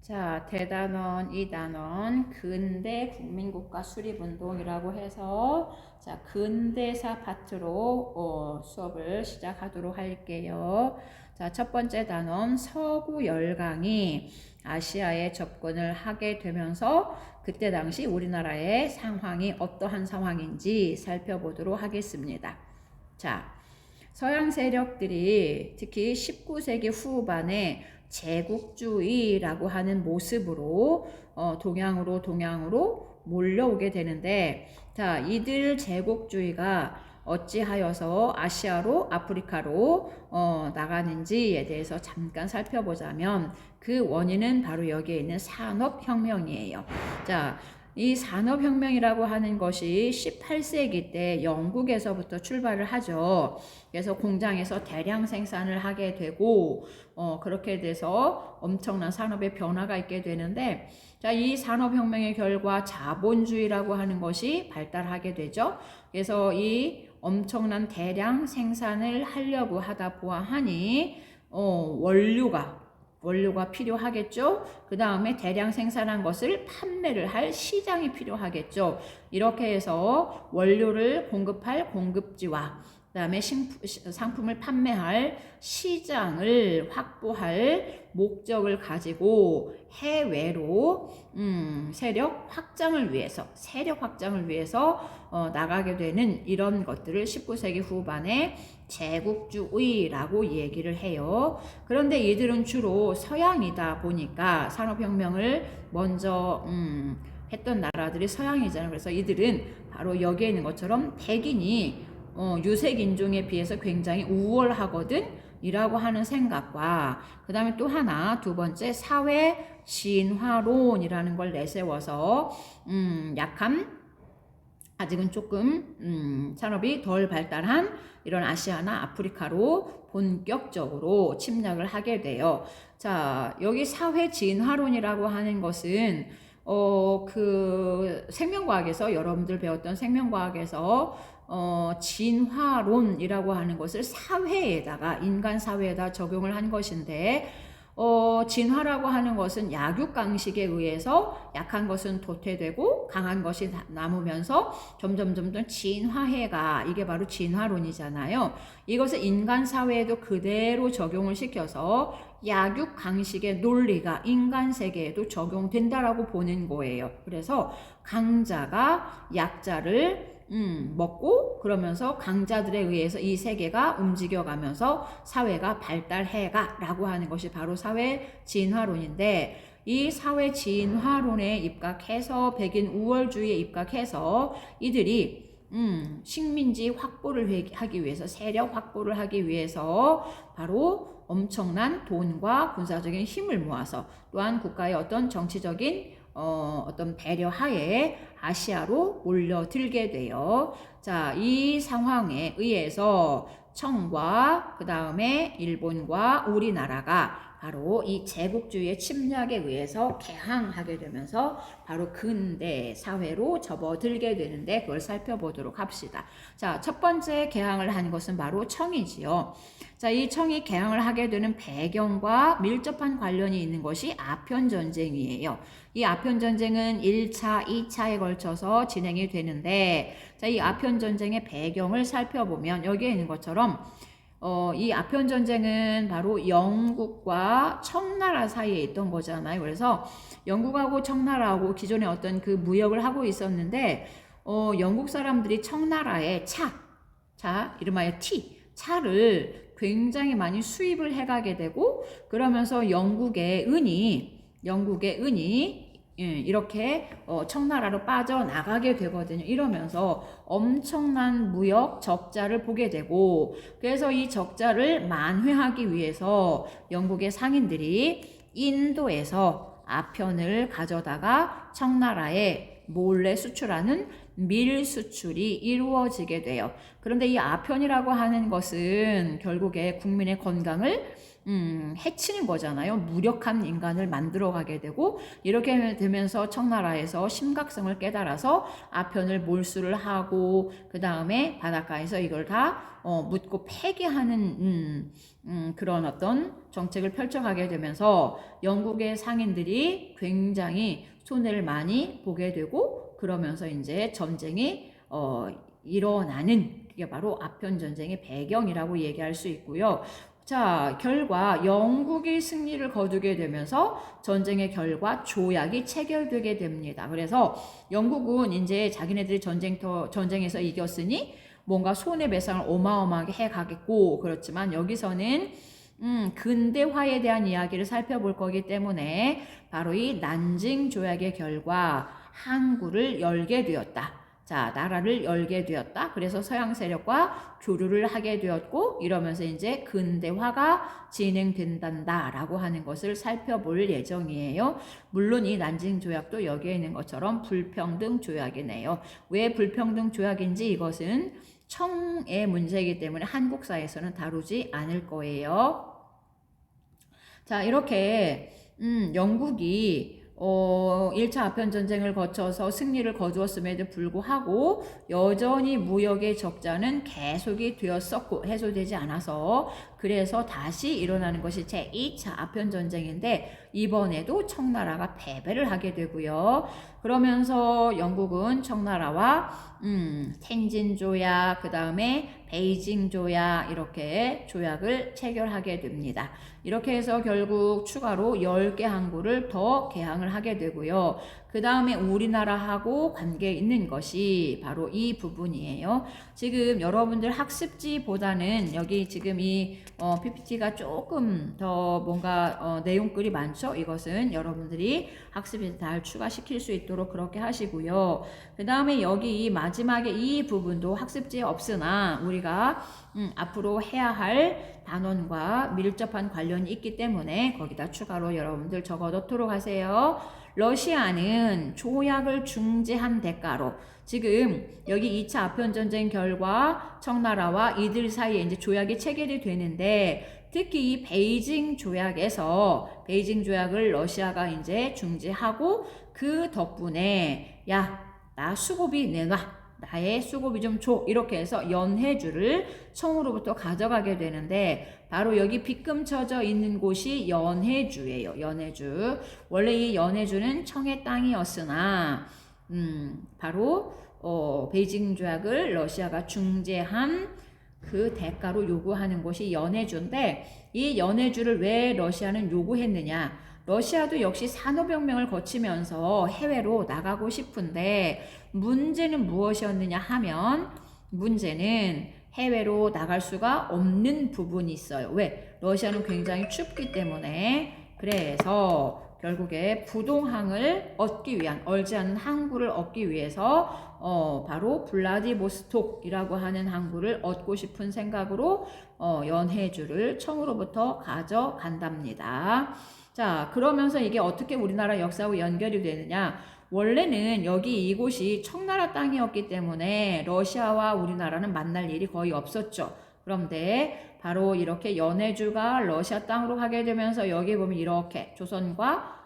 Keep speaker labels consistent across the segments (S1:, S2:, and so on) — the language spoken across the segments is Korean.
S1: 자, 대단원 2단원 근대 국민국가 수립운동이라고 해서 자, 근대사 파트로 수업을 시작하도록 할게요. 자, 첫 번째 단원 서구 열강이 아시아에 접근을 하게 되면서 그때 당시 우리나라의 상황이 어떠한 상황인지 살펴보도록 하겠습니다. 자, 서양 세력들이 특히 19세기 후반에 제국주의라고 하는 모습으로 동양으로 몰려오게 되는데, 자, 이들 제국주의가 어찌하여서 아시아로 아프리카로 나가는지에 대해서 잠깐 살펴보자면 그 원인은 바로 여기에 있는 산업혁명이에요. 자, 이 산업혁명이라고 하는 것이 18세기 때 영국에서부터 출발을 하죠. 그래서 공장에서 대량 생산을 하게 되고 그렇게 돼서 엄청난 산업의 변화가 있게 되는데, 자, 이 산업혁명의 결과 자본주의라고 하는 것이 발달하게 되죠. 그래서 이 엄청난 대량 생산을 하려고 하다 보아하니 원료가 필요하겠죠. 그 다음에 대량 생산한 것을 판매를 할 시장이 필요하겠죠. 이렇게 해서 원료를 공급할 공급지와 그 다음에 상품을 판매할 시장을 확보할 목적을 가지고 해외로 세력 확장을 위해서 나가게 되는 이런 것들을 19세기 후반에 제국주의라고 얘기를 해요. 그런데 이들은 주로 서양이다 보니까 산업혁명을 먼저 했던 나라들이 서양이잖아요. 그래서 이들은 바로 여기에 있는 것처럼 백인이 유색인종에 비해서 굉장히 우월하거든 이라고 하는 생각과, 그 다음에 또 하나 두 번째 사회 진화론이라는 걸 내세워서 아직은 조금 산업이 덜 발달한 이런 아시아나 아프리카로 본격적으로 침략을 하게 돼요. 자, 여기 사회 진화론이라고 하는 것은 그 생명과학에서 여러분들 배웠던 생명과학에서 진화론이라고 하는 것을 사회에다가 인간 사회에다 적용을 한 것인데, 진화라고 하는 것은 약육강식에 의해서 약한 것은 도태되고 강한 것이 남으면서 점점 진화해가, 이게 바로 진화론이잖아요. 이것을 인간 사회에도 그대로 적용을 시켜서 약육강식의 논리가 인간 세계에도 적용된다라고 보는 거예요. 그래서 강자가 약자를 먹고, 그러면서 강자들에 의해서 이 세계가 움직여가면서 사회가 발달해가 라고 하는 것이 바로 사회 진화론인데, 이 사회 진화론에 입각해서 백인 우월주의에 입각해서 이들이 식민지 확보를 하기 위해서, 세력 확보를 하기 위해서 바로 엄청난 돈과 군사적인 힘을 모아서, 또한 국가의 어떤 정치적인 어떤 배려하에 아시아로 몰려들게 돼요. 자, 이 상황에 의해서 청과 그 다음에 일본과 우리나라가 바로 이 제국주의의 침략에 의해서 개항하게 되면서 바로 근대 사회로 접어들게 되는데, 그걸 살펴보도록 합시다. 자, 첫 번째 개항을 한 것은 바로 청이지요. 자, 이 청이 개항을 하게 되는 배경과 밀접한 관련이 있는 것이 아편전쟁이에요. 이 아편전쟁은 1차, 2차에 걸쳐서 진행이 되는데, 자, 이 아편전쟁의 배경을 살펴보면 여기에 있는 것처럼 이 아편전쟁은 바로 영국과 청나라 사이에 있던 거잖아요. 그래서 영국하고 청나라하고 기존에 어떤 그 무역을 하고 있었는데, 영국 사람들이 청나라의 이름하여 차를 굉장히 많이 수입을 해가게 되고, 그러면서 영국의 은이 이렇게 청나라로 빠져나가게 되거든요. 이러면서 엄청난 무역 적자를 보게 되고, 그래서 이 적자를 만회하기 위해서 영국의 상인들이 인도에서 아편을 가져다가 청나라에 몰래 수출하는 밀 수출이 이루어지게 돼요. 그런데 이 아편이라고 하는 것은 결국에 국민의 건강을 해치는 거잖아요. 무력한 인간을 만들어가게 되고 이렇게 되면서 청나라에서 심각성을 깨달아서 아편을 몰수를 하고 그 다음에 바닷가에서 이걸 다 묻고 폐기하는 그런 어떤 정책을 펼쳐가게 되면서 영국의 상인들이 굉장히 손해를 많이 보게 되고 그러면서 이제 전쟁이 일어나는 그게 바로 아편 전쟁의 배경이라고 얘기할 수 있고요. 자, 결과 영국이 승리를 거두게 되면서 전쟁의 결과 조약이 체결되게 됩니다. 그래서 영국은 이제 자기네들이 전쟁에서 이겼으니 뭔가 손해배상을 어마어마하게 해가겠고 그렇지만 여기서는 근대화에 대한 이야기를 살펴볼 거기 때문에 바로 이 난징 조약의 결과 항구를 열게 되었다. 자, 나라를 열게 되었다. 그래서 서양 세력과 교류를 하게 되었고 이러면서 이제 근대화가 진행된단다라고 하는 것을 살펴볼 예정이에요. 물론 이 난징 조약도 여기에 있는 것처럼 불평등 조약이네요. 왜 불평등 조약인지 이것은 청의 문제이기 때문에 한국사에서는 다루지 않을 거예요. 자, 이렇게 영국이 1차 아편전쟁을 거쳐서 승리를 거두었음에도 불구하고 여전히 무역의 적자는 계속이 되었었고 해소되지 않아서 그래서 다시 일어나는 것이 제2차 아편전쟁인데 이번에도 청나라가 패배를 하게 되고요. 그러면서 영국은 청나라와 텐진 조약, 그 다음에 베이징 조약 이렇게 조약을 체결하게 됩니다. 이렇게 해서 결국 추가로 10개 항구를 더 개항을 하게 되고요. 그 다음에 우리나라하고 관계 있는 것이 바로 이 부분이에요. 지금 여러분들 학습지보다는 여기 지금 이 PPT가 조금 더 뭔가 내용글이 많죠. 이것은 여러분들이 학습에 잘 추가시킬 수 있도록 그렇게 하시고요. 그 다음에 여기 마지막에 이 부분도 학습지에 없으나 우리가 앞으로 해야 할 단원과 밀접한 관련이 있기 때문에 거기다 추가로 여러분들 적어 놓도록 하세요. 러시아는 조약을 중재한 대가로 지금 여기 2차 아편전쟁 결과 청나라와 이들 사이에 이제 조약이 체결이 되는데 특히 이 베이징 조약에서 베이징 조약을 러시아가 이제 중재하고 그 덕분에 야, 나 수고비 내놔. 나의 수고비 좀 줘. 이렇게 해서 연해주를 청으로부터 가져가게 되는데 바로 여기 빗금 쳐져 있는 곳이 연해주예요. 연해주. 원래 이 연해주는 청의 땅이었으나 바로 베이징 조약을 러시아가 중재한 그 대가로 요구하는 곳이 연해주인데 이 연해주를 왜 러시아는 요구했느냐? 러시아도 역시 산업혁명을 거치면서 해외로 나가고 싶은데 문제는 무엇이었느냐 하면 문제는 해외로 나갈 수가 없는 부분이 있어요. 왜? 러시아는 굉장히 춥기 때문에 그래서 결국에 부동항을 얻기 위한 얼지 않은 항구를 얻기 위해서 바로 블라디보스톡이라고 하는 항구를 얻고 싶은 생각으로 연해주를 청으로부터 가져간답니다. 자, 그러면서 이게 어떻게 우리나라 역사하고 연결이 되느냐? 원래는 여기 이곳이 청나라 땅이었기 때문에 러시아와 우리나라는 만날 일이 거의 없었죠. 그런데 바로 이렇게 연해주가 러시아 땅으로 가게 되면서 여기 보면 이렇게 조선과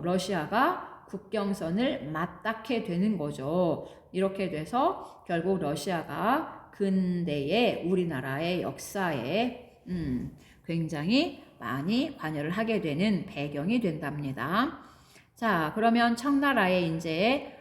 S1: 러시아가 국경선을 맞닿게 되는 거죠. 이렇게 돼서 결국 러시아가 근대의 우리나라의 역사에 굉장히 많이 관여를 하게 되는 배경이 된답니다. 자, 그러면 청나라의 이제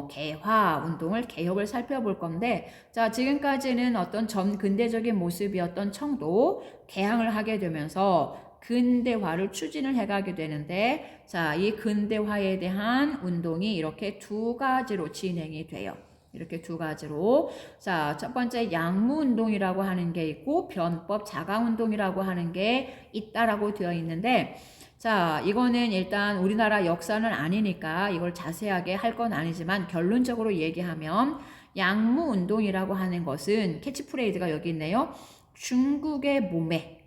S1: 개화 운동을 개혁을 살펴볼 건데 자, 지금까지는 어떤 전근대적인 모습이었던 청도 개항을 하게 되면서 근대화를 추진을 해가게 되는데 자, 이 근대화에 대한 운동이 이렇게 두 가지로 진행이 돼요. 이렇게 두 가지로 자, 첫 번째 양무운동이라고 하는 게 있고 변법 자강운동이라고 하는 게 있다라고 되어 있는데 자, 이거는 일단 우리나라 역사는 아니니까 이걸 자세하게 할 건 아니지만 결론적으로 얘기하면 양무운동이라고 하는 것은 캐치프레이즈가 여기 있네요. 중국의 몸에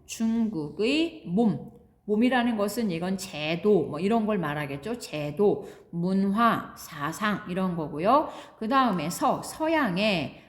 S1: 중국의 몸이라는 것은 이건 제도 뭐 이런 걸 말하겠죠. 제도, 문화, 사상 이런 거고요. 그 다음에 서양의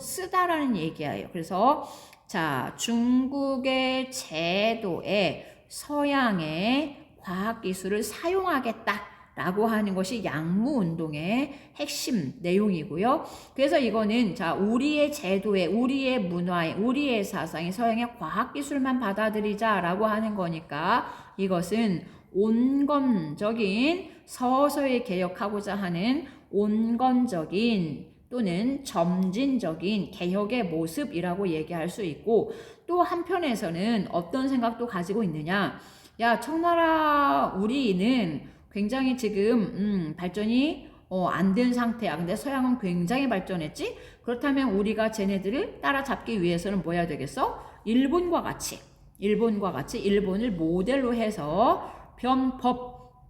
S1: 쓰다라는 얘기예요. 그래서 자, 중국의 제도에 서양의 과학기술을 사용하겠다라고 하는 것이 양무운동의 핵심 내용이고요. 그래서 이거는 자, 우리의 제도에, 우리의 문화에, 우리의 사상에 서양의 과학기술만 받아들이자라고 하는 거니까 이것은 온건적인 서서히 개혁하고자 하는 온건적인 또는 점진적인 개혁의 모습이라고 얘기할 수 있고, 또 한편에서는 어떤 생각도 가지고 있느냐. 야, 청나라 우리는 굉장히 지금 발전이 안 된 상태야. 근데 서양은 굉장히 발전했지? 그렇다면 우리가 쟤네들을 따라잡기 위해서는 뭐 해야 되겠어? 일본과 같이 일본을 모델로 해서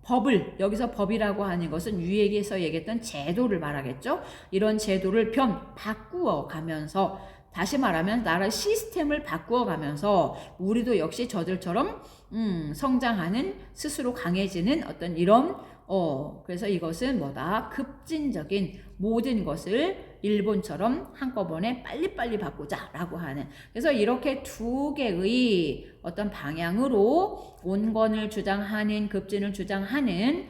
S1: 법을, 여기서 법이라고 하는 것은 위에서 얘기했던 제도를 말하겠죠. 이런 제도를 바꾸어 가면서, 다시 말하면 나라 시스템을 바꾸어 가면서 우리도 역시 저들처럼 성장하는, 스스로 강해지는 어떤 이런 그래서 이것은 뭐다? 급진적인 모든 것을 일본처럼 한꺼번에 빨리빨리 바꾸자라고 하는. 그래서 이렇게 두 개의 어떤 방향으로 온건을 주장하는, 급진을 주장하는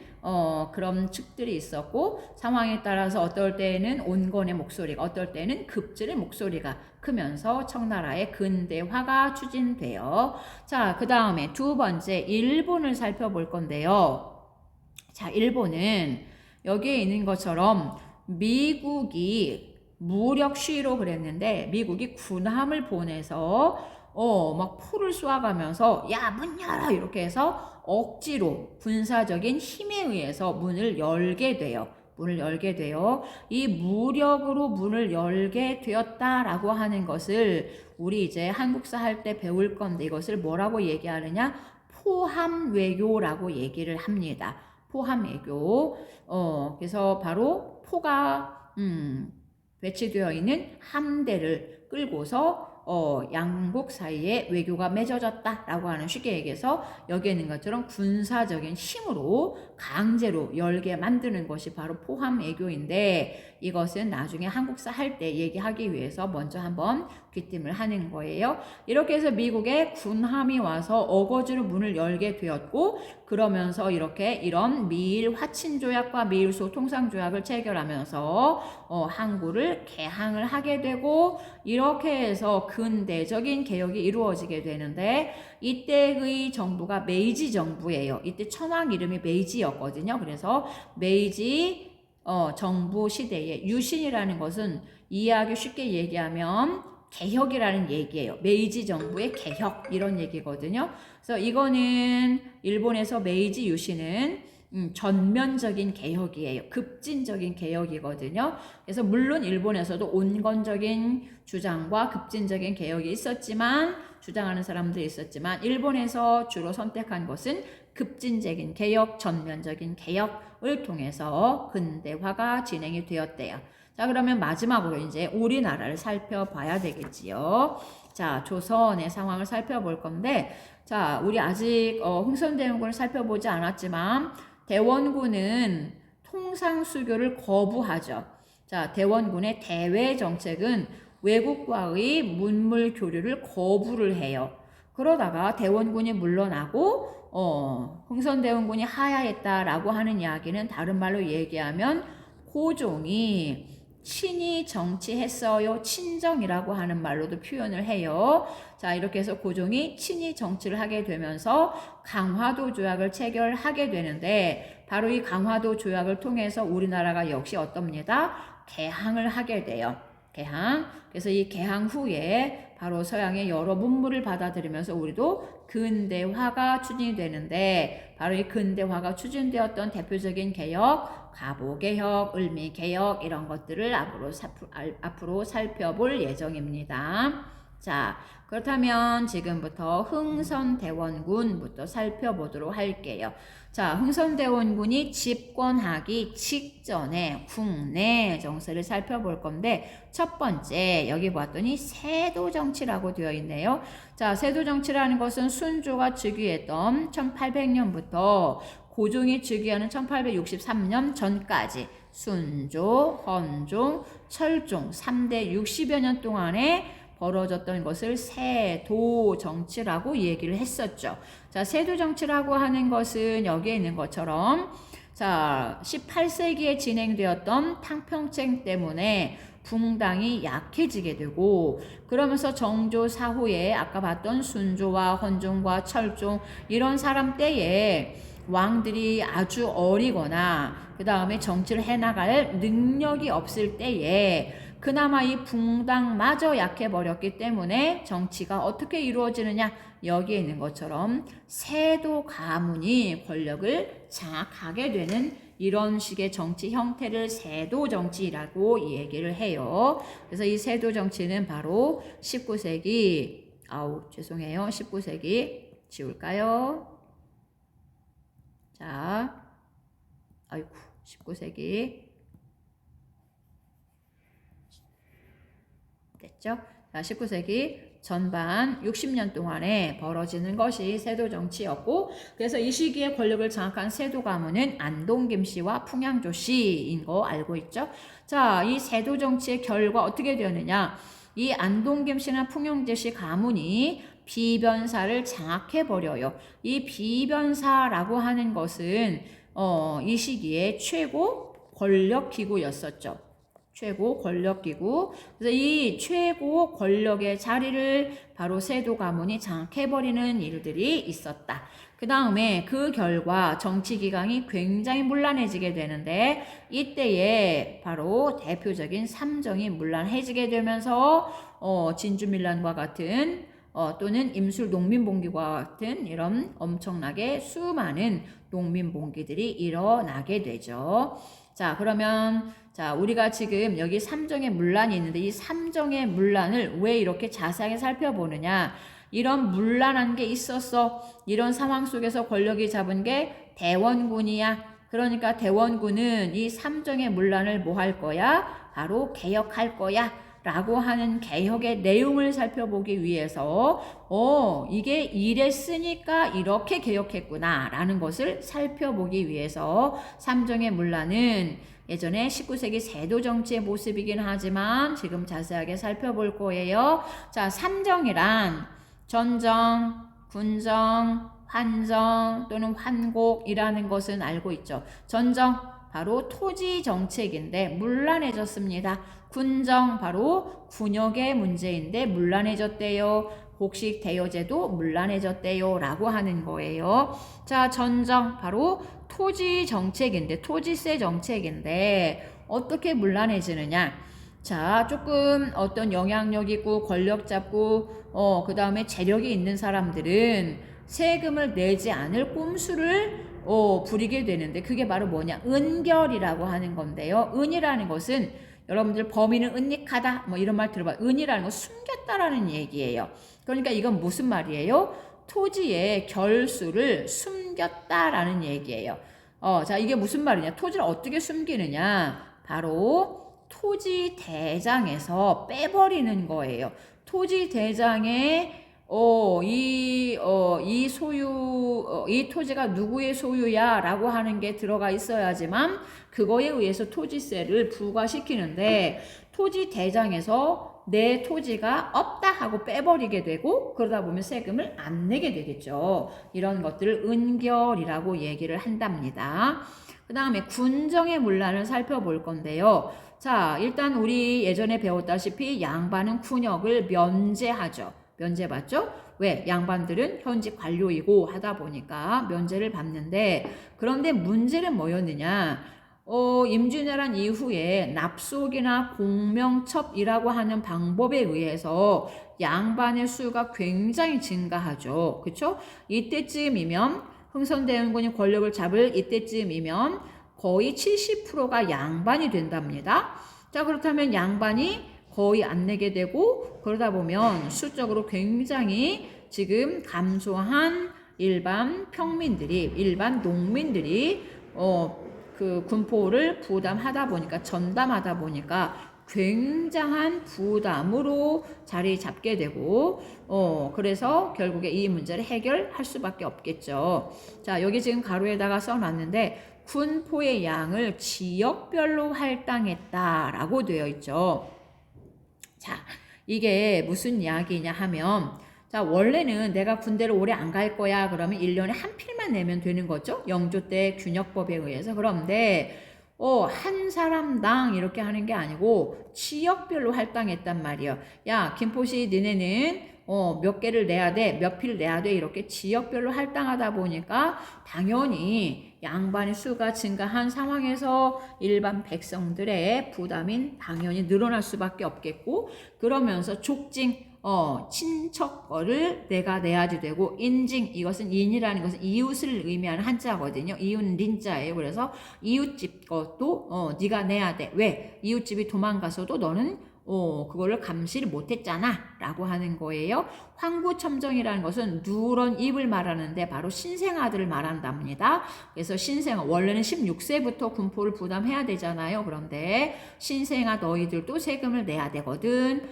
S1: 그런 측들이 있었고, 상황에 따라서 어떨 때에는 온건의 목소리가, 어떨 때는 급진의 목소리가 크면서 청나라의 근대화가 추진돼요. 자, 그 다음에 두 번째 일본을 살펴볼 건데요. 자, 일본은 여기에 있는 것처럼 미국이 무력 시위로 그랬는데, 미국이 군함을 보내서 막 포를 쏘아가면서 야, 문 열어 이렇게 해서 억지로 군사적인 힘에 의해서 문을 열게 돼요. 이 무력으로 문을 열게 되었다라고 하는 것을 우리 이제 한국사 할 때 배울 건데, 이것을 뭐라고 얘기하느냐? 포함외교라고 얘기를 합니다. 포함외교. 그래서 바로 포가 배치되어 있는 함대를 끌고서 양국 사이에 외교가 맺어졌다라고 하는, 쉽게 얘기해서 여기에 있는 것처럼 군사적인 힘으로 강제로 열게 만드는 것이 바로 포함외교인데, 이것은 나중에 한국사 할 때 얘기하기 위해서 먼저 한번 귀띔을 하는 거예요. 이렇게 해서 미국의 군함이 와서 어거지로 문을 열게 되었고, 그러면서 이렇게 이런 미일 화친조약과 미일소 통상조약을 체결하면서 항구를 개항을 하게 되고, 이렇게 해서 근대적인 개혁이 이루어지게 되는데, 이때의 정부가 메이지 정부예요. 이때 천황 이름이 메이지였거든요. 그래서 메이지 정부 시대에 유신이라는 것은 이해하기 쉽게 얘기하면 개혁이라는 얘기예요. 메이지 정부의 개혁, 이런 얘기거든요. 그래서 이거는 일본에서 메이지 유신은 전면적인 개혁이에요. 급진적인 개혁이거든요. 그래서 물론 일본에서도 온건적인 주장과 급진적인 개혁이 있었지만, 주장하는 사람들이 있었지만, 일본에서 주로 선택한 것은 급진적인 개혁, 전면적인 개혁을 통해서 근대화가 진행이 되었대요. 자, 그러면 마지막으로 이제 우리나라를 살펴봐야 되겠지요. 자, 조선의 상황을 살펴볼 건데, 자, 우리 아직 흥선대원군을 살펴보지 않았지만, 대원군은 통상수교를 거부하죠. 자, 대원군의 대외 정책은 외국과의 문물 교류를 거부를 해요. 그러다가 대원군이 물러나고 흥선대원군이 하야했다라고 하는 이야기는 다른 말로 얘기하면 고종이 친히 정치했어요. 친정이라고 하는 말로도 표현을 해요. 자, 이렇게 해서 고종이 친히 정치를 하게 되면서 강화도 조약을 체결하게 되는데, 바로 이 강화도 조약을 통해서 우리나라가 역시 어떻습니다? 개항을 하게 돼요. 개항. 그래서 이 개항 후에 바로 서양의 여러 문물을 받아들이면서 우리도 근대화가 추진이 되는데, 바로 이 근대화가 추진되었던 대표적인 개혁, 가보개혁, 을미개혁, 이런 것들을 앞으로 살펴볼 예정입니다. 자, 그렇다면 지금부터 흥선대원군부터 살펴보도록 할게요. 자, 흥선대원군이 집권하기 직전에 국내 정세를 살펴볼 건데, 첫 번째 여기 봤더니 세도정치라고 되어 있네요. 자, 세도정치라는 것은 순조가 즉위했던 1800년부터 고종이 즉위하는 1863년 전까지 순조, 헌종, 철종 3대 60여 년 동안에 벌어졌던 것을 세도 정치라고 얘기를 했었죠. 자, 세도 정치라고 하는 것은 여기에 있는 것처럼 자, 18세기에 진행되었던 탕평쟁 때문에 붕당이 약해지게 되고 그러면서 정조 사후에 아까 봤던 순조와 헌종과 철종 이런 사람 때에 왕들이 아주 어리거나 그 다음에 정치를 해나갈 능력이 없을 때에 그나마 이 붕당마저 약해버렸기 때문에 정치가 어떻게 이루어지느냐 여기에 있는 것처럼 세도 가문이 권력을 장악하게 되는 이런 식의 정치 형태를 세도 정치라고 얘기를 해요. 그래서 이 세도 정치는 바로 19세기 19세기 지울까요? 자, 아이고 19세기 됐죠? 자, 19세기 전반 60년 동안에 벌어지는 것이 세도 정치였고 그래서 이 시기에 권력을 장악한 세도 가문은 안동김 씨와 풍양조 씨인 거 알고 있죠? 자, 이 세도 정치의 결과 어떻게 되었느냐? 이 안동김 씨나 풍양조 씨 가문이 비변사를 장악해 버려요. 이 비변사라고 하는 것은 이 시기에 최고 권력 기구였었죠. 최고 권력 기구. 그래서 이 최고 권력의 자리를 바로 세도 가문이 장악해버리는 일들이 있었다. 그 다음에 그 결과 정치 기강이 굉장히 문란해지게 되는데 이때에 바로 대표적인 삼정이 문란해지게 되면서 진주밀란과 같은 또는 임술 농민봉기와 같은 이런 엄청나게 수많은 농민봉기들이 일어나게 되죠. 자, 그러면 자, 우리가 지금 여기 삼정의 문란이 있는데 이 삼정의 문란을 왜 이렇게 자세하게 살펴보느냐? 이런 문란한 게 있었어. 이런 상황 속에서 권력이 잡은 게 대원군이야. 그러니까 대원군은 이 삼정의 문란을 뭐 할 거야? 바로 개혁할 거야. 라고 하는 개혁의 내용을 살펴보기 위해서 이게 이랬으니까 이렇게 개혁했구나 라는 것을 살펴보기 위해서 삼정의 문란은 예전에 19세기 세도 정치의 모습이긴 하지만 지금 자세하게 살펴볼 거예요. 자, 삼정이란 전정, 군정, 환정 또는 환곡이라는 것은 알고 있죠. 전정 바로 토지 정책인데 문란해졌습니다. 군정 바로 군역의 문제인데 문란해졌대요. 곡식 대여제도 문란해졌대요 라고 하는 거예요. 자, 전정 바로 토지 정책인데 토지세 정책인데 어떻게 문란해지느냐? 자, 조금 어떤 영향력 있고 권력 잡고 그 다음에 재력이 있는 사람들은 세금을 내지 않을 꼼수를 부리게 되는데 그게 바로 뭐냐? 은결이라고 하는 건데요. 은이라는 것은 여러분들 범인은 은닉하다 뭐 이런 말 들어봐. 은이라는 건 숨겼다라는 얘기예요. 그러니까 이건 무슨 말이에요? 토지의 결수를 숨겼다라는 얘기예요. 자, 이게 무슨 말이냐? 토지를 어떻게 숨기느냐? 바로 토지 대장에서 빼버리는 거예요. 토지 대장에 이 소유, 이 토지가 누구의 소유야 라고 하는 게 들어가 있어야지만 그거에 의해서 토지세를 부과시키는데 토지 대장에서 내 토지가 없다 하고 빼버리게 되고 그러다 보면 세금을 안 내게 되겠죠. 이런 것들을 은결이라고 얘기를 한답니다. 그 다음에 군정의 문란을 살펴볼 건데요. 자, 일단 우리 예전에 배웠다시피 양반은 군역을 면제하죠. 면제 받죠? 왜? 양반들은 현직 관료이고 하다 보니까 면제를 받는데 그런데 문제는 뭐였느냐? 임진왜란 이후에 납속이나 공명첩이라고 하는 방법에 의해서 양반의 수가 굉장히 증가하죠. 그렇죠? 이때쯤이면 흥선대원군이 권력을 잡을 이때쯤이면 거의 70%가 양반이 된답니다. 자, 그렇다면 양반이 거의 안 내게 되고 그러다 보면 수적으로 굉장히 지금 감소한 일반 평민들이 일반 농민들이 그 군포를 부담하다 보니까 전담하다 보니까 굉장한 부담으로 자리 잡게 되고 그래서 결국에 이 문제를 해결할 수밖에 없겠죠. 자, 여기 지금 가로에다가 써놨는데 군포의 양을 지역별로 할당했다라고 되어 있죠. 자, 이게 무슨 이야기냐 하면 자, 원래는 내가 군대를 오래 안 갈 거야. 그러면 1년에 한 필만 내면 되는 거죠. 영조 때 균역법에 의해서. 그런데 한 사람당 이렇게 하는 게 아니고 지역별로 할당했단 말이에요. 야, 김포시 너네는 몇 개를 내야 돼, 몇 필 내야 돼, 이렇게 지역별로 할당하다 보니까 당연히 양반의 수가 증가한 상황에서 일반 백성들의 부담이 당연히 늘어날 수밖에 없겠고, 그러면서 족징, 친척 거를 내가 내야지 되고, 인징, 이것은 인이라는 것은 이웃을 의미하는 한자거든요. 이웃은 린자예요. 그래서 이웃집 것도 네가 내야 돼. 왜? 이웃집이 도망가서도 너는 그거를 감시를 못했잖아 라고 하는 거예요. 황구첨정이라는 것은 누런 입을 말하는데 바로 신생아들을 말한답니다. 그래서 신생아, 원래는 16세부터 군포를 부담해야 되잖아요. 그런데 신생아 너희들도 세금을 내야 되거든.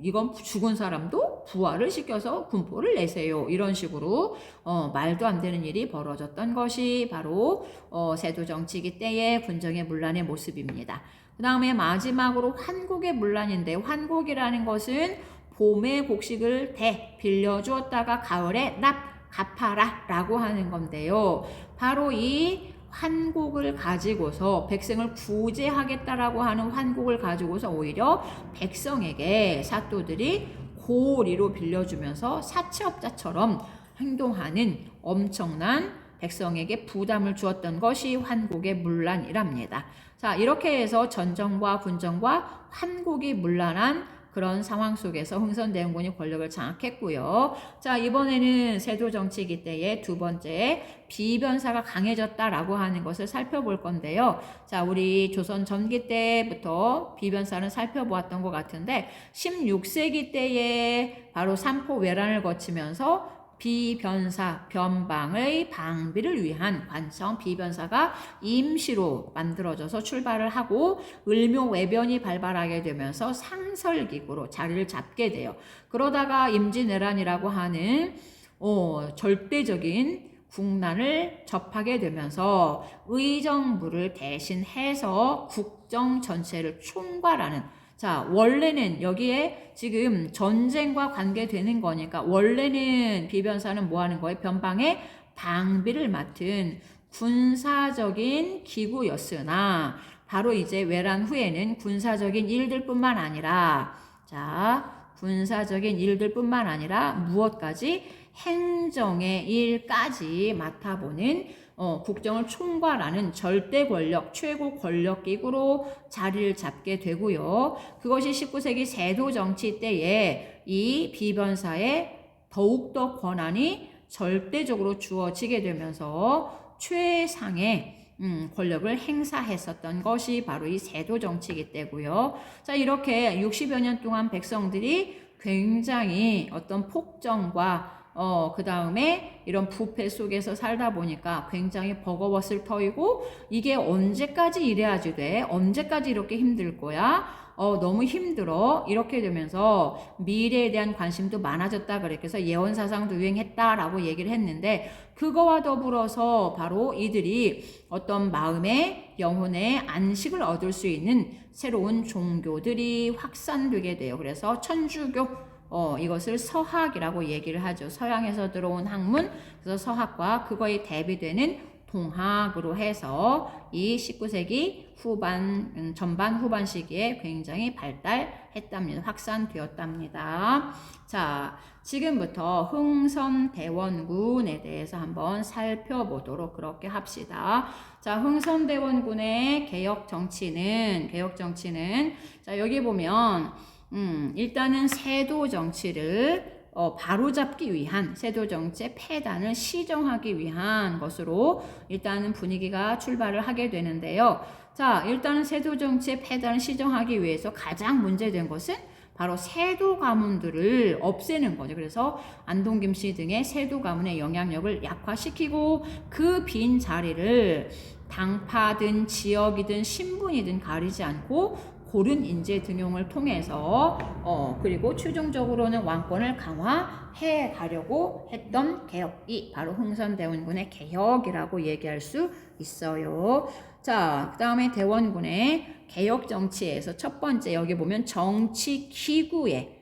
S1: 이건 죽은 사람도 부활을 시켜서 군포를 내세요. 이런 식으로 말도 안 되는 일이 벌어졌던 것이 바로 세도정치기 때의 군정의 문란의 모습입니다. 그 다음에 마지막으로 환곡의 문란인데, 환곡이라는 것은 봄에 곡식을 빌려주었다가 가을에 갚아라 라고 하는 건데요. 바로 이 환곡을 가지고서 백성을 구제하겠다라고 하는 환곡을 가지고서 오히려 백성에게 사또들이 고리로 빌려주면서 사채업자처럼 행동하는 엄청난 백성에게 부담을 주었던 것이 환곡의 문란이랍니다. 자, 이렇게 해서 전정과 군정과 환곡이 문란한 그런 상황 속에서 흥선대원군이 권력을 장악했고요. 자, 이번에는 세도정치기 때의 두 번째 비변사가 강해졌다라고 하는 것을 살펴볼 건데요. 자, 우리 조선 전기 때부터 비변사는 살펴보았던 것 같은데 16세기 때에 바로 삼포 외란을 거치면서 비변사, 변방의 방비를 위한 관청 비변사가 임시로 만들어져서 출발을 하고 을묘외변이 발발하게 되면서 상설기구로 자리를 잡게 돼요. 그러다가 임진왜란이라고 하는 절대적인 국난을 접하게 되면서 의정부를 대신해서 국정 전체를 총괄하는, 자, 원래는 여기에 지금 전쟁과 관계되는 거니까 원래는 비변사는 뭐 하는 거예요? 변방의 방비를 맡은 군사적인 기구였으나 바로 이제 외란 후에는 군사적인 일들뿐만 아니라, 자, 군사적인 일들뿐만 아니라 무엇까지? 행정의 일까지 맡아보는 국정을 총괄하는 절대 권력, 최고 권력 기구로 자리를 잡게 되고요. 그것이 19세기 세도 정치 때에 이 비변사에 더욱더 권한이 절대적으로 주어지게 되면서 최상의 권력을 행사했었던 것이 바로 이 세도 정치기 때고요. 자, 이렇게 60여 년 동안 백성들이 굉장히 어떤 폭정과 그 다음에 이런 부패 속에서 살다 보니까 굉장히 버거웠을 터이고, 이게 언제까지 이래야지 돼? 언제까지 이렇게 힘들 거야? 너무 힘들어. 이렇게 되면서 미래에 대한 관심도 많아졌다. 그래서 예언사상도 유행했다라고 얘기를 했는데, 그거와 더불어서 바로 이들이 어떤 마음의 영혼의 안식을 얻을 수 있는 새로운 종교들이 확산되게 돼요. 그래서 천주교, 이것을 서학이라고 얘기를 하죠. 서양에서 들어온 학문, 그래서 서학과 그거에 대비되는 동학으로 해서 이 19세기 전반 후반 시기에 굉장히 발달했답니다. 확산되었답니다. 자, 지금부터 흥선대원군에 대해서 한번 살펴보도록 그렇게 합시다. 자, 흥선대원군의 개혁 정치는, 자, 여기 보면, 일단은 세도 정치를 바로잡기 위한, 세도 정치의 폐단을 시정하기 위한 것으로 일단은 분위기가 출발을 하게 되는데요. 자, 일단은 세도 정치의 폐단을 시정하기 위해서 가장 문제된 것은 바로 세도 가문들을 없애는 거죠. 그래서 안동 김씨 등의 세도 가문의 영향력을 약화시키고 그 빈 자리를 당파든 지역이든 신분이든 가리지 않고 고른 인재 등용을 통해서 그리고 최종적으로는 왕권을 강화해 가려고 했던 개혁이 바로 흥선대원군의 개혁이라고 얘기할 수 있어요. 자, 그 다음에 대원군의 개혁 정치에서 첫 번째 여기 보면 정치 기구의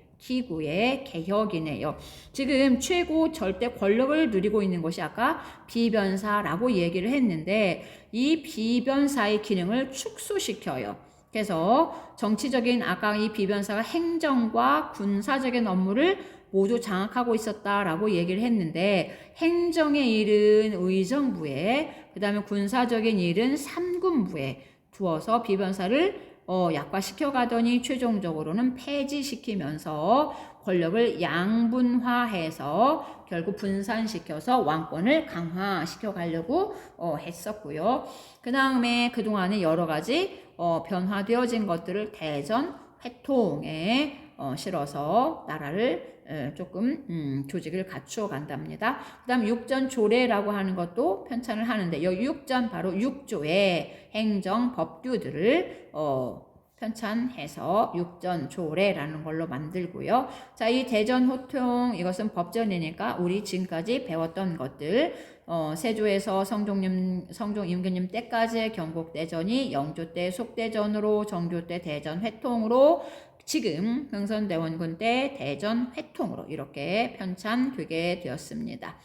S1: 개혁이네요. 지금 최고 절대 권력을 누리고 있는 것이 아까 비변사라고 얘기를 했는데 이 비변사의 기능을 축소시켜요. 그래서 정치적인 아까 이 비변사가 행정과 군사적인 업무를 모두 장악하고 있었다라고 얘기를 했는데 행정의 일은 의정부에 그 다음에 군사적인 일은 삼군부에 두어서 비변사를 약화시켜 가더니 최종적으로는 폐지시키면서 권력을 양분화해서 결국 분산시켜서 왕권을 강화시켜 가려고 했었고요. 그 다음에 그동안에 여러 가지 변화되어진 것들을 대전 회통에 실어서 나라를 조금 조직을 갖추어 간답니다. 그 다음 육전조례라고 하는 것도 편찬을 하는데 이 육전 바로 6조의 행정 법규들을 편찬해서 육전조례라는 걸로 만들고요. 자, 이 대전호통 이것은 법전이니까 우리 지금까지 배웠던 것들 세조에서 성종 임금님 때까지의 경국대전이 영조 때 속대전으로 정조 때 대전회통으로 지금 흥선대원군 때 대전회통으로 이렇게 편찬되게 되었습니다.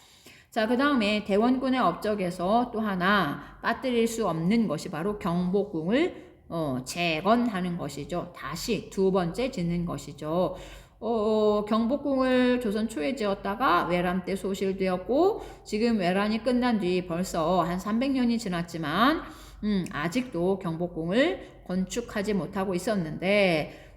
S1: 자, 그 다음에 대원군의 업적에서 또 하나 빠뜨릴 수 없는 것이 바로 경복궁을 재건하는 것이죠. 다시 두 번째 짓는 것이죠. 경복궁을 조선 초에 지었다가 외란 때 소실되었고 지금 외란이 끝난 뒤 벌써 한 300년이 지났지만 아직도 경복궁을 건축하지 못하고 있었는데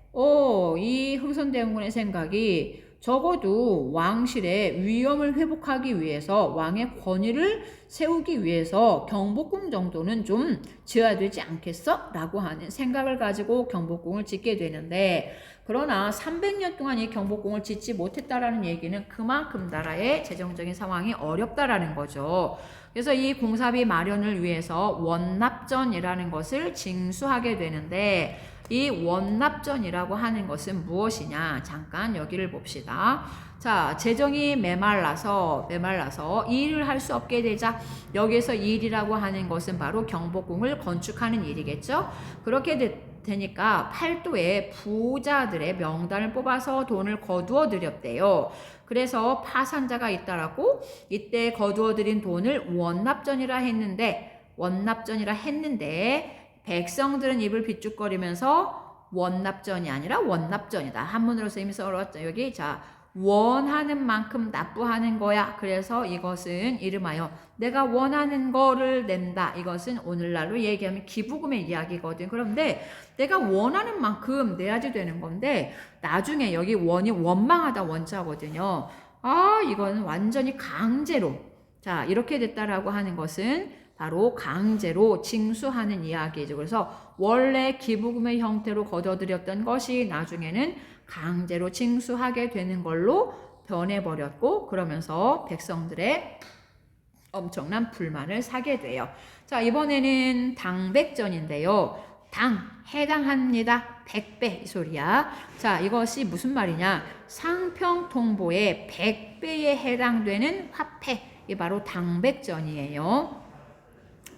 S1: 이 흥선대원군의 생각이 적어도 왕실의 위엄을 회복하기 위해서 왕의 권위를 세우기 위해서 경복궁 정도는 좀 지어야 되지 않겠어? 라고 하는 생각을 가지고 경복궁을 짓게 되는데 그러나 300년 동안 이 경복궁을 짓지 못했다라는 얘기는 그만큼 나라의 재정적인 상황이 어렵다라는 거죠. 그래서 이 공사비 마련을 위해서 원납전이라는 것을 징수하게 되는데 이 원납전이라고 하는 것은 무엇이냐? 잠깐 여기를 봅시다. 자, 재정이 메말라서 일을 할 수 없게 되자 여기서 일이라고 하는 것은 바로 경복궁을 건축하는 일이겠죠? 그렇게 되니까 팔도에 부자들의 명단을 뽑아서 돈을 거두어 들였대요. 그래서 파산자가 있다라고 이때 거두어 들인 돈을 원납전이라 했는데 백성들은 입을 비죽거리면서 원납전이 아니라 원납전이다. 한문으로 선생님이 써왔죠. 여기 자 원하는 만큼 납부하는 거야. 그래서 이것은 이름하여 내가 원하는 거를 낸다. 이것은 오늘날로 얘기하면 기부금의 이야기거든. 그런데 내가 원하는 만큼 내야지 되는 건데 나중에 여기 원이 원망하다 원자거든요. 이거는 완전히 강제로 자 이렇게 됐다라고 하는 것은 바로 강제로 징수하는 이야기죠. 그래서 원래 기부금의 형태로 거둬들였던 것이 나중에는 강제로 징수하게 되는 걸로 변해버렸고 그러면서 백성들의 엄청난 불만을 사게 돼요. 자, 이번에는 당백전인데요. 해당합니다. 100배 이 소리야. 자, 이것이 무슨 말이냐? 상평통보의 100배에 해당되는 화폐. 이 바로 당백전이에요.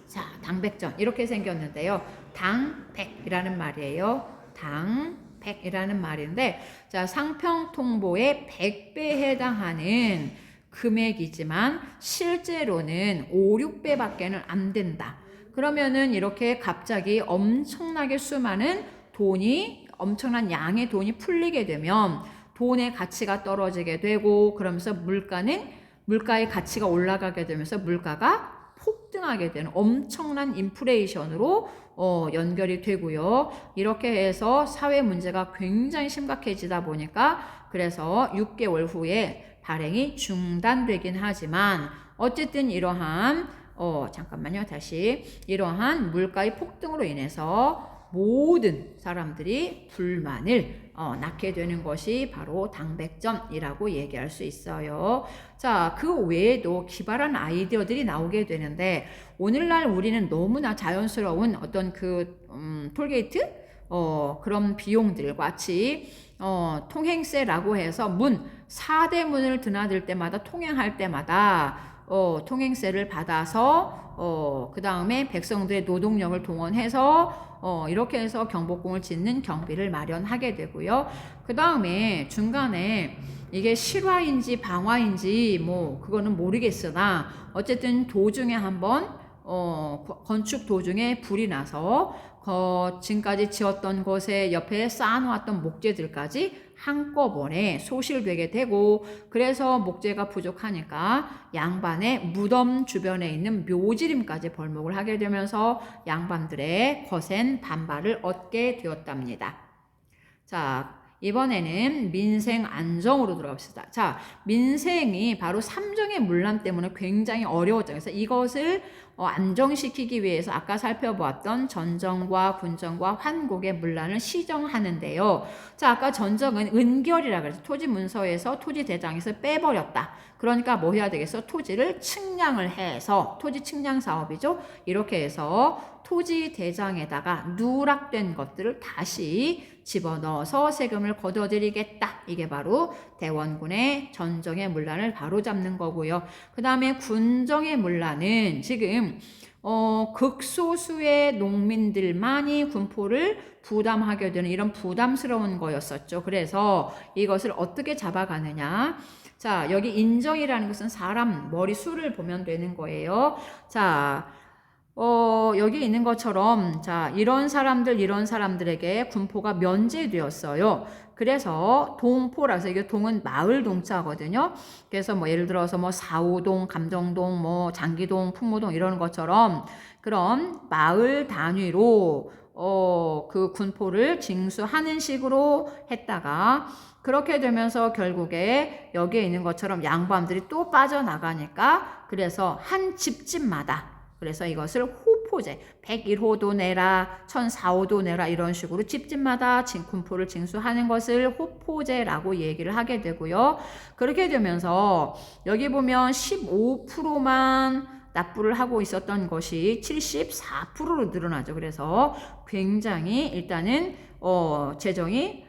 S1: 자, 당백전 이렇게 생겼는데요. 당백이라는 말이에요. 당백이라는 말인데 자, 상평통보의 100배에 해당하는 금액이지만 실제로는 5, 6배밖에는 안 된다. 그러면은 이렇게 갑자기 엄청나게 수많은 돈이 엄청난 양의 돈이 풀리게 되면 돈의 가치가 떨어지게 되고 그러면서 물가의 가치가 올라가게 되면서 물가가 폭등하게 되는 엄청난 인플레이션으로 연결이 되고요. 이렇게 해서 사회 문제가 굉장히 심각해지다 보니까 그래서 6개월 후에 발행이 중단되긴 하지만 어쨌든 이러한 이러한 물가의 폭등으로 인해서 모든 사람들이 불만을 낳게 되는 것이 바로 당백전이라고 얘기할 수 있어요. 자, 그 외에도 기발한 아이디어들이 나오게 되는데 오늘날 우리는 너무나 자연스러운 어떤 톨게이트? 그런 비용들 같이 통행세라고 해서 4대문을 드나들 때마다 통행할 때마다 통행세를 받아서 그 다음에 백성들의 노동력을 동원해서 이렇게 해서 경복궁을 짓는 경비를 마련하게 되고요. 그 다음에 중간에 이게 실화인지 방화인지 뭐 그거는 모르겠으나 어쨌든 도중에 한번 건축 도중에 불이 나서 지금까지 지었던 곳에 옆에 쌓아놓았던 목재들까지 한꺼번에 소실되게 되고, 그래서 목재가 부족하니까 양반의 무덤 주변에 있는 묘지림까지 벌목을 하게 되면서 양반들의 거센 반발을 얻게 되었답니다. 자, 이번에는 민생 안정으로 들어갑시다. 자, 민생이 바로 삼정의 문란 때문에 굉장히 어려웠죠. 그래서 이것을 안정시키기 위해서 아까 살펴보았던 전정과 군정과 환곡의 문란을 시정하는데요. 자, 아까 전정은 은결이라 그래서 토지 문서에서 토지 대장에서 빼버렸다. 그러니까 뭐 해야 되겠어? 토지를 측량을 해서, 토지 측량 사업이죠. 이렇게 해서 토지 대장에다가 누락된 것들을 다시 집어넣어서 세금을 걷어들이겠다. 이게 바로 대원군의 전정의 문란을 바로잡는 거고요. 그 다음에 군정의 문란은 지금 극소수의 농민들만이 군포를 부담하게 되는 이런 부담스러운 거였었죠. 그래서 이것을 어떻게 잡아가느냐. 자, 여기 인정이라는 것은 사람 머리수를 보면 되는 거예요. 자, 여기 있는 것처럼, 자, 이런 사람들에게 군포가 면제되었어요. 그래서 동포라서, 이게 동은 마을 동자거든요. 그래서 뭐 예를 들어서 뭐 사우동, 감정동, 뭐 장기동, 풍무동 이런 것처럼 그런 마을 단위로 그 군포를 징수하는 식으로 했다가, 그렇게 되면서 결국에 여기에 있는 것처럼 양반들이 또 빠져나가니까, 그래서 한 집집마다, 그래서 이것을 호포제, 101호도 내라, 1004호도 내라 이런 식으로 집집마다 군포를 징수하는 것을 호포제라고 얘기를 하게 되고요. 그렇게 되면서 여기 보면 15%만 납부를 하고 있었던 것이 74%로 늘어나죠. 그래서 굉장히 일단은 재정이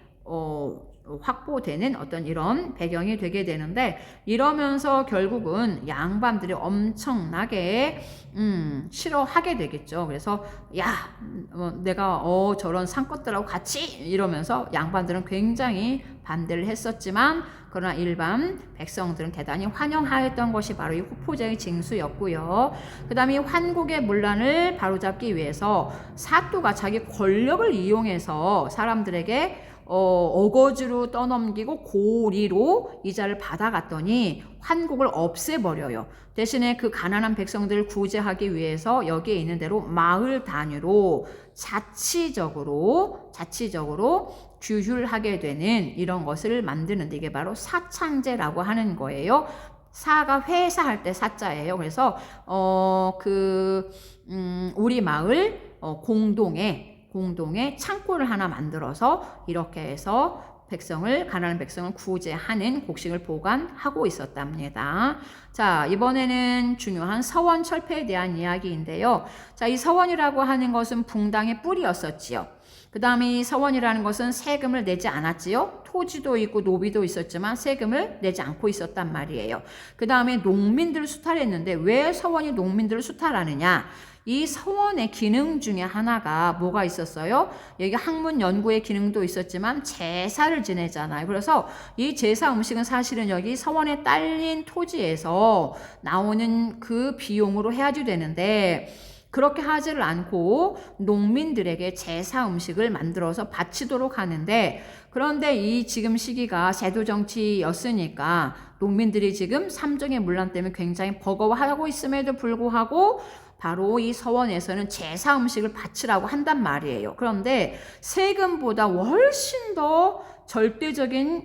S1: 확보되는 어떤 이런 배경이 되게 되는데, 이러면서 결국은 양반들이 엄청나게 싫어하게 되겠죠. 그래서 내가 저런 상것들하고 같이 이러면서 양반들은 굉장히 반대를 했었지만, 그러나 일반 백성들은 대단히 환영하였던 것이 바로 이 후포제의 징수였고요. 그 다음에 환국의 문란을 바로잡기 위해서 사또가 자기 권력을 이용해서 사람들에게 어거지로 떠넘기고 고리로 이자를 받아갔더니 환국을 없애버려요. 대신에 그 가난한 백성들을 구제하기 위해서 여기에 있는 대로 마을 단위로 자치적으로 규율하게 되는 이런 것을 만드는데, 이게 바로 사창제라고 하는 거예요. 사가 회사할 때 사자예요. 그래서 우리 마을 공동에 창고를 하나 만들어서 이렇게 해서 가난한 백성을 구제하는 곡식을 보관하고 있었답니다. 자, 이번에는 중요한 서원 철폐에 대한 이야기인데요. 자, 이 서원이라고 하는 것은 붕당의 뿌리였었지요. 그 다음에 이 서원이라는 것은 세금을 내지 않았지요. 토지도 있고 노비도 있었지만 세금을 내지 않고 있었단 말이에요. 그 다음에 농민들을 수탈했는데, 왜 서원이 농민들을 수탈하느냐? 이 서원의 기능 중에 하나가 뭐가 있었어요? 여기 학문 연구의 기능도 있었지만 제사를 지내잖아요. 그래서 이 제사 음식은 사실은 여기 서원에 딸린 토지에서 나오는 그 비용으로 해야지 되는데, 그렇게 하지를 않고 농민들에게 제사 음식을 만들어서 바치도록 하는데, 그런데 이 지금 시기가 세도정치였으니까 농민들이 지금 삼정의 문란 때문에 굉장히 버거워하고 있음에도 불구하고 바로 이 서원에서는 제사 음식을 바치라고 한단 말이에요. 그런데 세금보다 훨씬 더 절대적인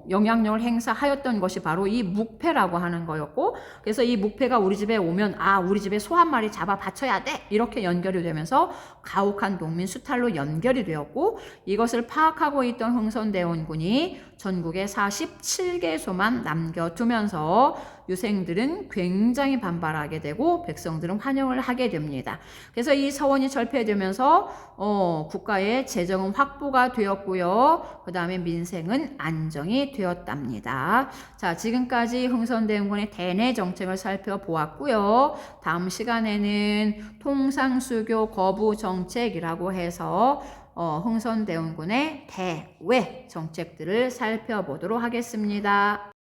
S1: 영향력을 행사하였던 것이 바로 이 묵패라고 하는 거였고, 그래서 이 묵패가 우리 집에 오면 우리 집에 소 한 마리 잡아 바쳐야 돼 이렇게 연결이 되면서 가혹한 농민 수탈로 연결이 되었고, 이것을 파악하고 있던 흥선대원군이 전국에 47개소만 남겨두면서 유생들은 굉장히 반발하게 되고 백성들은 환영을 하게 됩니다. 그래서 이 서원이 절폐되면서 국가의 재정은 확보가 되었고요. 그 다음에 민생은 안정이 되었답니다. 자, 지금까지 흥선대원군의 대내 정책을 살펴보았고요. 다음 시간에는 통상수교 거부 정책이라고 해서 흥선대원군의 대외 정책들을 살펴보도록 하겠습니다.